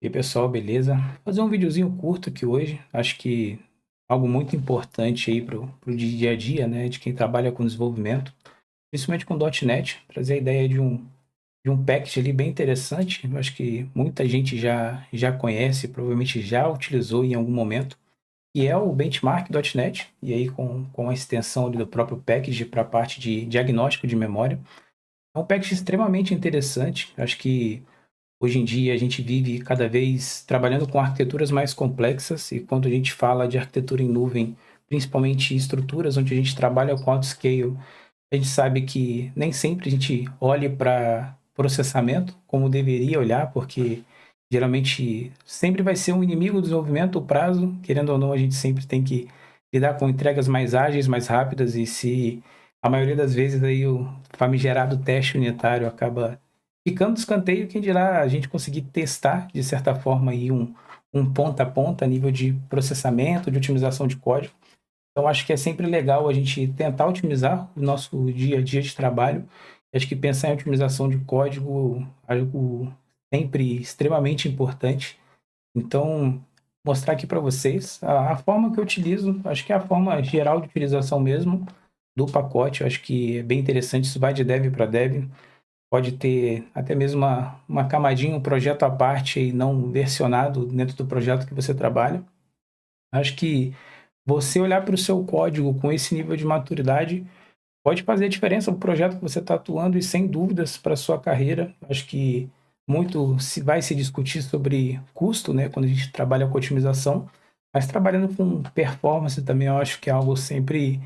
E aí, pessoal, beleza? Vou fazer um videozinho curto aqui hoje. Acho que algo muito importante aí pro dia a dia, né, de quem trabalha com desenvolvimento, principalmente com .NET, trazer a ideia de um package ali bem interessante. Eu acho que muita gente já conhece, provavelmente já utilizou em algum momento, e é o Benchmark.NET, e aí com a extensão ali do próprio package para a parte de diagnóstico de memória. É um package extremamente interessante. Acho que hoje em dia a gente vive cada vez trabalhando com arquiteturas mais complexas, e quando a gente fala de arquitetura em nuvem, principalmente estruturas onde a gente trabalha com autoscale, a gente sabe que nem sempre a gente olha para processamento como deveria olhar, porque geralmente sempre vai ser um inimigo do desenvolvimento, o prazo. Querendo ou não, a gente sempre tem que lidar com entregas mais ágeis, mais rápidas, e se a maioria das vezes aí o famigerado teste unitário acaba ficando de escanteio, quem dirá a gente conseguir testar, de certa forma, aí um ponta a ponta a nível de processamento, de otimização de código. Então, acho que é sempre legal a gente tentar otimizar o nosso dia a dia de trabalho. Acho que pensar em otimização de código é algo sempre extremamente importante. Então, mostrar aqui para vocês a forma que eu utilizo. Acho que é a forma geral de utilização mesmo do pacote. Eu acho que é bem interessante. Isso vai de dev para dev. Pode ter até mesmo uma camadinha, um projeto à parte e não versionado dentro do projeto que você trabalha. Acho que você olhar para o seu código com esse nível de maturidade pode fazer a diferença no projeto que você está atuando, e sem dúvidas para a sua carreira. Acho que muito se vai se discutir sobre custo, né, quando a gente trabalha com otimização, mas trabalhando com performance também eu acho que é algo sempre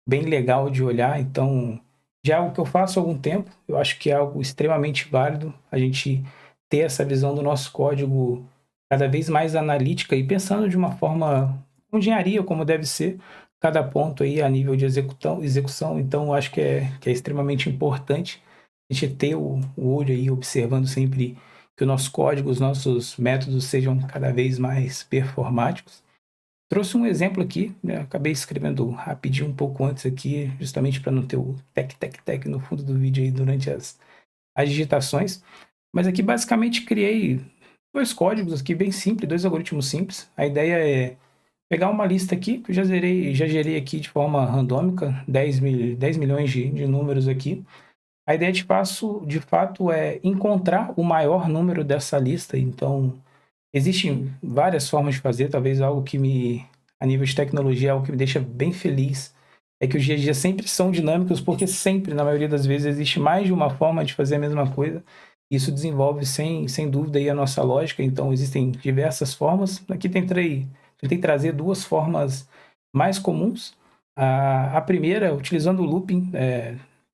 bem legal de olhar. Então, já é algo que eu faço há algum tempo, eu acho que é algo extremamente válido a gente ter essa visão do nosso código cada vez mais analítica e pensando de uma forma com engenharia, como deve ser, cada ponto aí a nível de execução. Então, eu acho que é extremamente importante a gente ter o olho aí observando sempre que o nosso código, os nossos métodos sejam cada vez mais performáticos. Trouxe um exemplo aqui, né? Acabei escrevendo rapidinho um pouco antes aqui, justamente para não ter o tec no fundo do vídeo aí durante as digitações. Mas aqui basicamente criei dois códigos aqui bem simples, dois algoritmos simples. A ideia é pegar uma lista aqui, que eu já gerei aqui de forma randômica, 10 milhões de números aqui. A ideia de fato é encontrar o maior número dessa lista. Então, existem várias formas de fazer, talvez algo que a nível de tecnologia, algo que me deixa bem feliz, é que os dias a dia sempre são dinâmicos, porque sempre, na maioria das vezes, existe mais de uma forma de fazer a mesma coisa. Isso desenvolve, sem dúvida, aí a nossa lógica. Então, existem diversas formas. Aqui tentei trazer duas formas mais comuns. A primeira, utilizando o looping,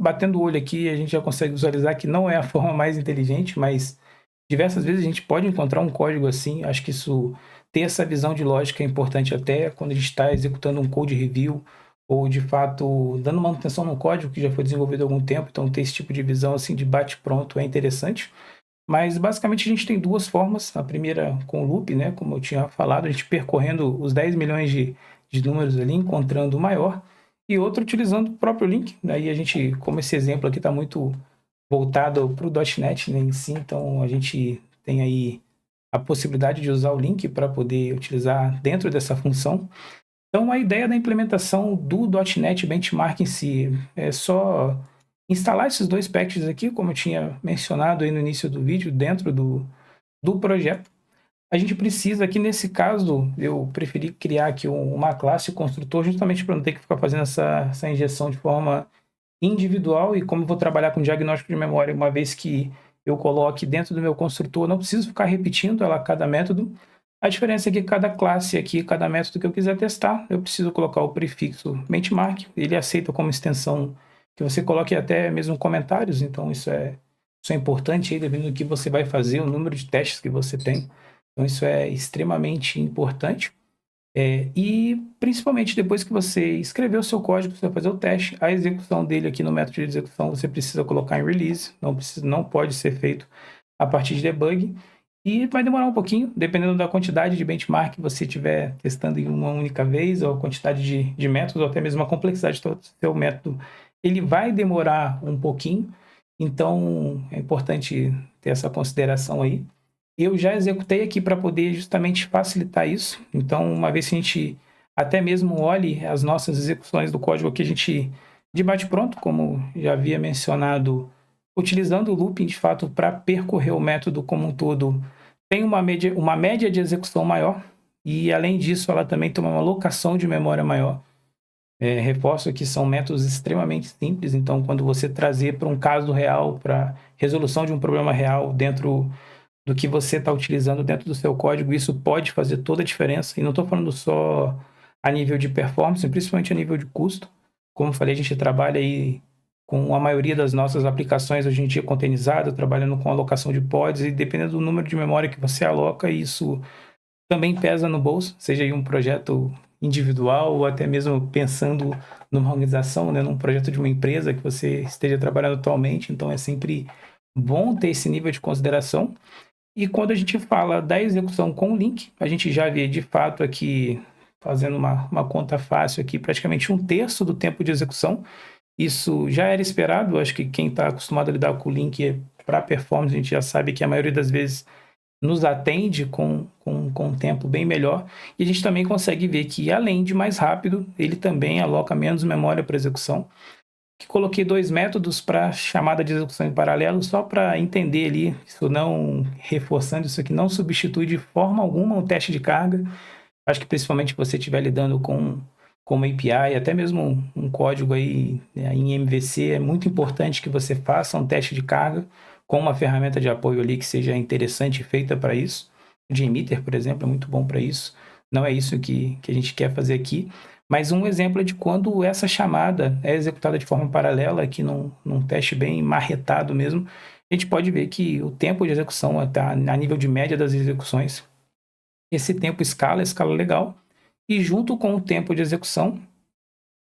batendo o olho aqui, a gente já consegue visualizar que não é a forma mais inteligente, mas diversas vezes a gente pode encontrar um código assim. Acho que isso, ter essa visão de lógica é importante até quando a gente está executando um code review ou, de fato, dando manutenção no código que já foi desenvolvido há algum tempo. Então, ter esse tipo de visão assim de bate-pronto é interessante. Mas, basicamente, a gente tem duas formas. A primeira com o loop, né, como eu tinha falado, a gente percorrendo os 10 milhões de números ali, encontrando o maior. E outra utilizando o próprio link. Daí a gente, como esse exemplo aqui está muito voltado para o .NET, né, em si, então a gente tem aí a possibilidade de usar o link para poder utilizar dentro dessa função. Então, a ideia da implementação do .NET Benchmark em si é só instalar esses dois packages aqui, como eu tinha mencionado aí no início do vídeo, dentro do projeto. A gente precisa aqui, nesse caso, eu preferi criar aqui uma classe construtor, justamente para não ter que ficar fazendo essa injeção de forma individual. E como eu vou trabalhar com diagnóstico de memória, uma vez que eu coloque dentro do meu construtor, não preciso ficar repetindo ela cada método. A diferença é que cada classe aqui, cada método que eu quiser testar, eu preciso colocar o prefixo benchmark. Ele aceita como extensão que você coloque até mesmo comentários. Então, isso é importante aí, dependendo do que você vai fazer, o número de testes que você tem. Então, isso é extremamente importante. E principalmente depois que você escrever o seu código, você vai fazer o teste, a execução dele aqui no método de execução você precisa colocar em release, não pode ser feito a partir de debug. E vai demorar um pouquinho, dependendo da quantidade de benchmark que você estiver testando em uma única vez, ou a quantidade de métodos, ou até mesmo a complexidade do seu método. Ele vai demorar um pouquinho, então é importante ter essa consideração aí. Eu já executei aqui para poder justamente facilitar isso. Então, uma vez que a gente até mesmo olhe as nossas execuções do código aqui, a gente de bate-pronto, como já havia mencionado, utilizando o looping de fato para percorrer o método como um todo, tem uma média de execução maior e, além disso, ela também tem uma alocação de memória maior. Reforço que são métodos extremamente simples, então quando você trazer para um caso real, para resolução de um problema real dentro do que você está utilizando dentro do seu código, isso pode fazer toda a diferença. E não estou falando só a nível de performance, principalmente a nível de custo. Como eu falei, a gente trabalha aí com a maioria das nossas aplicações hoje em dia containerizada, trabalhando com alocação de pods, e dependendo do número de memória que você aloca, isso também pesa no bolso, seja aí um projeto individual ou até mesmo pensando numa organização, né, num projeto de uma empresa que você esteja trabalhando atualmente. Então é sempre bom ter esse nível de consideração. E quando a gente fala da execução com link, a gente já vê de fato aqui, fazendo uma conta fácil aqui, praticamente 1/3 do tempo de execução. Isso já era esperado, acho que quem está acostumado a lidar com o link para performance, a gente já sabe que a maioria das vezes nos atende com um tempo bem melhor. E a gente também consegue ver que, além de mais rápido, ele também aloca menos memória para execução. Que coloquei 2 métodos para chamada de execução em paralelo, só para entender ali, isso não reforçando, isso aqui não substitui de forma alguma o teste de carga. Acho que principalmente se você estiver lidando com uma API, até mesmo um código aí, né, em MVC, é muito importante que você faça um teste de carga com uma ferramenta de apoio ali que seja interessante e feita para isso. O JMeter, por exemplo, é muito bom para isso. Não é isso que a gente quer fazer aqui. Mas um exemplo é de quando essa chamada é executada de forma paralela, aqui num teste bem marretado mesmo, a gente pode ver que o tempo de execução está a nível de média das execuções. Esse tempo escala legal, e junto com o tempo de execução,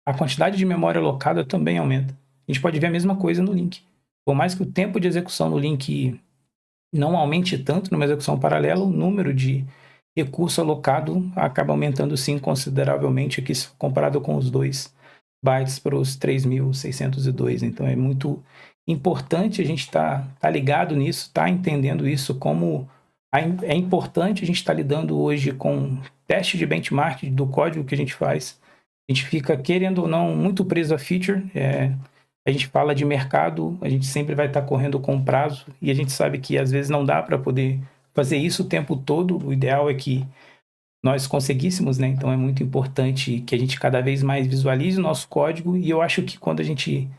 a quantidade de memória alocada também aumenta. A gente pode ver a mesma coisa no link. Por mais que o tempo de execução no link não aumente tanto numa execução paralela, o número de recurso alocado acaba aumentando sim consideravelmente aqui comparado com os 2 bytes para os 3.602. Então é muito importante a gente tá ligado nisso, tá entendendo isso, como é importante a gente estar lidando hoje com teste de benchmark do código que a gente faz. A gente fica, querendo ou não, muito preso a feature. A gente fala de mercado, a gente sempre vai estar correndo com prazo, e a gente sabe que às vezes não dá para poder fazer isso o tempo todo. O ideal é que nós conseguíssemos, né? Então é muito importante que a gente cada vez mais visualize o nosso código, e eu acho que quando a gente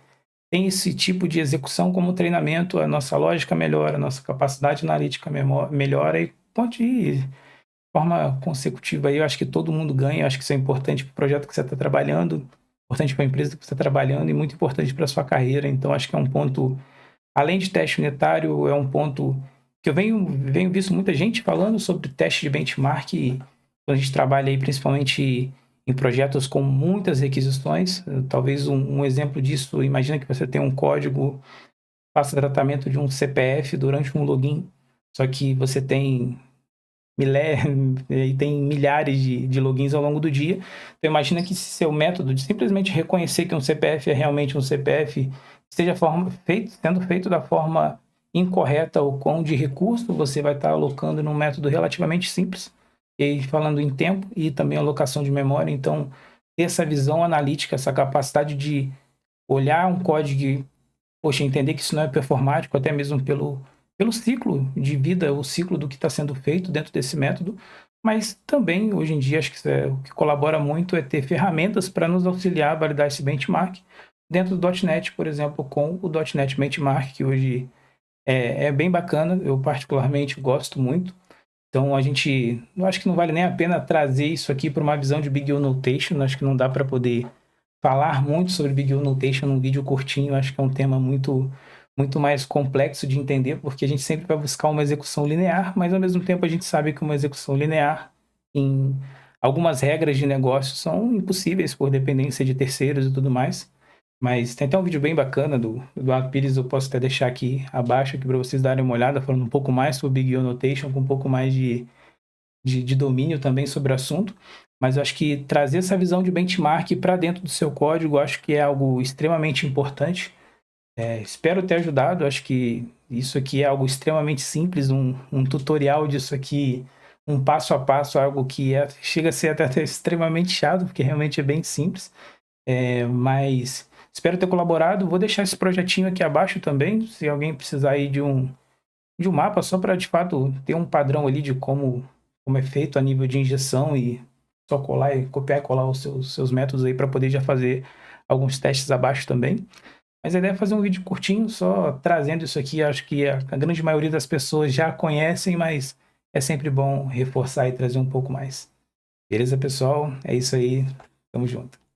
tem esse tipo de execução como treinamento, a nossa lógica melhora, a nossa capacidade analítica melhora, e pode ir de forma consecutiva aí. Eu acho que todo mundo ganha. Eu acho que isso é importante para o projeto que você está trabalhando, importante para a empresa que você está trabalhando e muito importante para a sua carreira. Então acho que é um ponto, além de teste unitário, é um ponto que eu venho visto muita gente falando sobre teste de benchmark, e quando a gente trabalha aí principalmente em projetos com muitas requisições. Talvez um exemplo disso, imagina que você tem um código, faça tratamento de um CPF durante um login, só que você tem e tem milhares de logins ao longo do dia. Então imagina que se seu método de simplesmente reconhecer que um CPF é realmente um CPF esteja sendo feito da forma incorreta, ou quão de recurso você vai estar alocando num método relativamente simples, e aí falando em tempo e também alocação de memória. Então ter essa visão analítica, essa capacidade de olhar um código e, poxa, entender que isso não é performático, até mesmo pelo ciclo de vida, o ciclo do que está sendo feito dentro desse método. Mas também, hoje em dia, acho que o que colabora muito é ter ferramentas para nos auxiliar a validar esse benchmark dentro do .NET, por exemplo, com o .NET Benchmark, que hoje é bem bacana. Eu particularmente gosto muito. Então eu acho que não vale nem a pena trazer isso aqui para uma visão de Big O Notation. Acho que não dá para poder falar muito sobre Big O Notation num vídeo curtinho. Acho que é um tema muito mais complexo de entender, porque a gente sempre vai buscar uma execução linear, mas ao mesmo tempo a gente sabe que uma execução linear, em algumas regras de negócio, são impossíveis por dependência de terceiros e tudo mais. Mas tem até um vídeo bem bacana do Eduardo Pires, eu posso até deixar aqui abaixo para vocês darem uma olhada, falando um pouco mais sobre Big O Notation, com um pouco mais de domínio também sobre o assunto. Mas eu acho que trazer essa visão de benchmark para dentro do seu código, eu acho que é algo extremamente importante. Espero ter ajudado. Acho que isso aqui é algo extremamente simples, um tutorial disso aqui, um passo a passo, algo que chega a ser até extremamente chato, porque realmente é bem simples. Mas espero ter colaborado. Vou deixar esse projetinho aqui abaixo também, se alguém precisar aí de um mapa, só para de fato ter um padrão ali de como é feito a nível de injeção e só colar e copiar e colar os seus métodos aí para poder já fazer alguns testes abaixo também. Mas a ideia é fazer um vídeo curtinho, só trazendo isso aqui. Acho que a grande maioria das pessoas já conhecem, mas é sempre bom reforçar e trazer um pouco mais. Beleza, pessoal? É isso aí. Tamo junto.